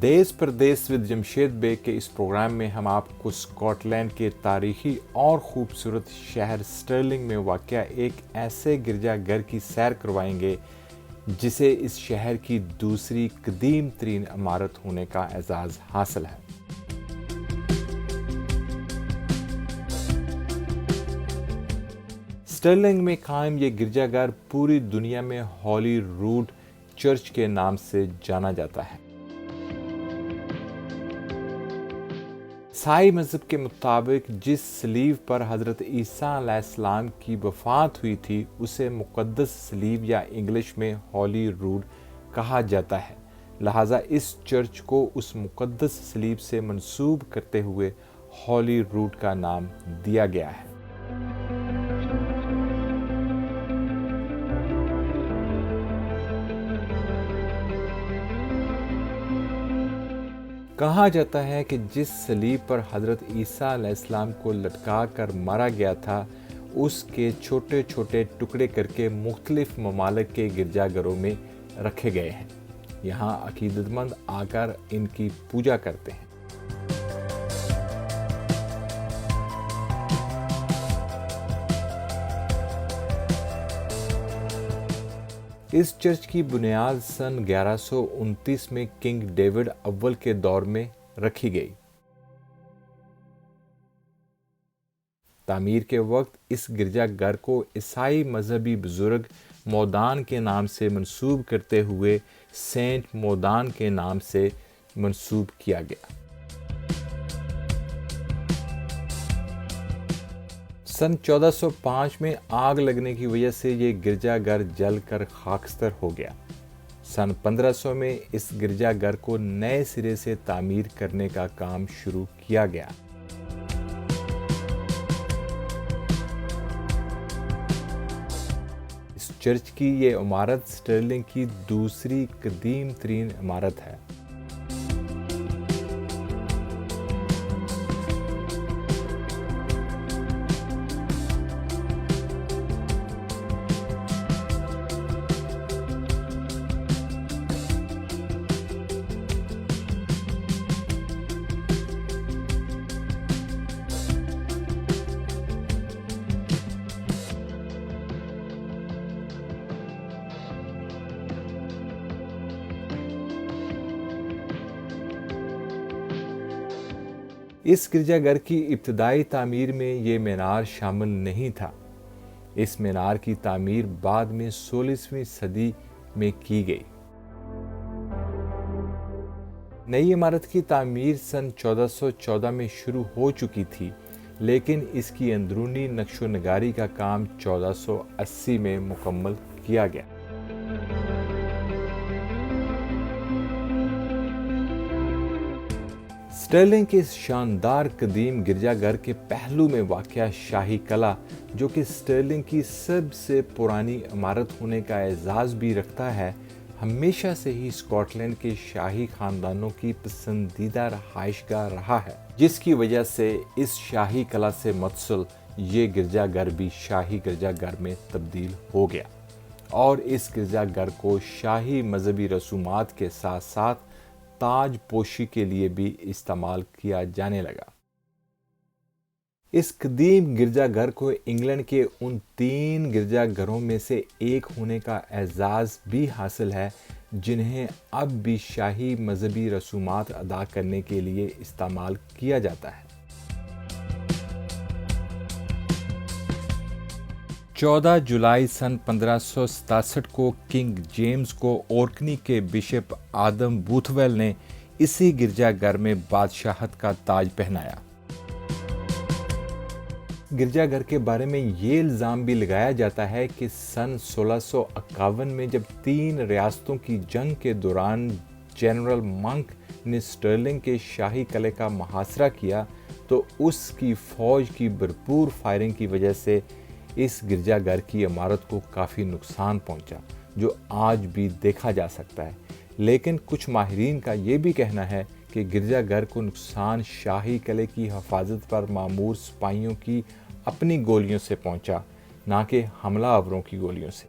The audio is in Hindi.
देश प्रदेश विद जमशेद बेग के इस प्रोग्राम में हम आपको स्कॉटलैंड के तारीखी और खूबसूरत शहर स्टर्लिंग में वाक़या एक ऐसे गिरजाघर की सैर करवाएंगे जिसे इस शहर की दूसरी कदीम तरीन इमारत होने का एजाज़ हासिल है। स्टर्लिंग में कायम ये गिरजाघर पूरी दुनिया में हॉली रूड चर्च के नाम से जाना जाता है। ईसाई मज़हब के मुताबिक जिस सलीब पर हज़रत ईसा अलैहिस्सलाम की वफ़ात हुई थी उसे मुक़द्दस सलीब या इंग्लिश में हॉली रूड कहा जाता है। लिहाजा इस चर्च को उस मुक़द्दस सलीब से मंसूब करते हुए हॉली रूड का नाम दिया गया है। कहा जाता है कि जिस सलीब पर हज़रत ईसा अलैहिस्सलाम को लटका कर मारा गया था उसके छोटे छोटे टुकड़े करके मुख्तलिफ ममालिक के गिरजाघरों में रखे गए हैं। यहाँ अकीदतमंद आकर इनकी पूजा करते हैं। इस चर्च की बुनियाद सन 1129 में किंग डेविड अव्वल के दौर में रखी गई। तामीर के वक्त इस गिरजाघर को ईसाई मजहबी बुजुर्ग मोदान के नाम से मंसूब करते हुए सेंट मोदान के नाम से मंसूब किया गया। सन 1405 में आग लगने की वजह से ये गिरजाघर जलकर खाकस्तर हो गया। सन 1500 में इस गिरजाघर को नए सिरे से तामीर करने का काम शुरू किया गया। इस चर्च की ये इमारत स्टर्लिंग की दूसरी कदीम तरीन इमारत है। इस गिरजाघर की इब्तदाई तामीर में ये मीनार शामिल नहीं था। इस मीनार की तामीर बाद में 16वीं सदी में की गई। नई इमारत की तामीर सन 1414 में शुरू हो चुकी थी, लेकिन इसकी अंदरूनी नक्शो नगारी का काम 1480 में मुकम्मल किया गया। स्टर्लिंग के इस शानदार कदीम गिरजाघर के पहलू में वाक़या शाही कला, जो कि स्टर्लिंग की सबसे पुरानी इमारत होने का एजाज़ भी रखता है, हमेशा से ही स्कॉटलैंड के शाही ख़ानदानों की पसंदीदा रहायशगाह रहा है, जिसकी वजह से इस शाही कला से मुतसिल ये गिरजाघर भी शाही गिरजाघर में तब्दील हो गया और इस गिरजाघर को शाही मजहबी रसूमात के साथ साथ ताज पोशी के लिए भी इस्तेमाल किया जाने लगा। इस कदीम गिरजाघर को इंग्लैंड के उन 3 गिरजाघरों में से एक होने का एजाज़ भी हासिल है जिन्हें अब भी शाही मजहबी रसूमात अदा करने के लिए इस्तेमाल किया जाता है। 14 जुलाई सन 1567 को किंग जेम्स को ओर्कनी के बिशप आदम बूथवेल ने इसी गिरजाघर में बादशाहत का ताज पहनाया। गिरजाघर के बारे में ये इल्ज़ाम भी लगाया जाता है कि सन 1651 में जब 3 रियासतों की जंग के दौरान जनरल मंक ने स्टर्लिंग के शाही किले का मुहासरा किया तो उसकी फ़ौज की भरपूर फायरिंग की वजह से इस गिरजाघर की इमारत को काफ़ी नुकसान पहुंचा, जो आज भी देखा जा सकता है। लेकिन कुछ माहिरीन का ये भी कहना है कि गिरजाघर को नुकसान शाही किले की हिफाजत पर मामूर सिपाहियों की अपनी गोलियों से पहुंचा, ना कि हमलावरों की गोलियों से।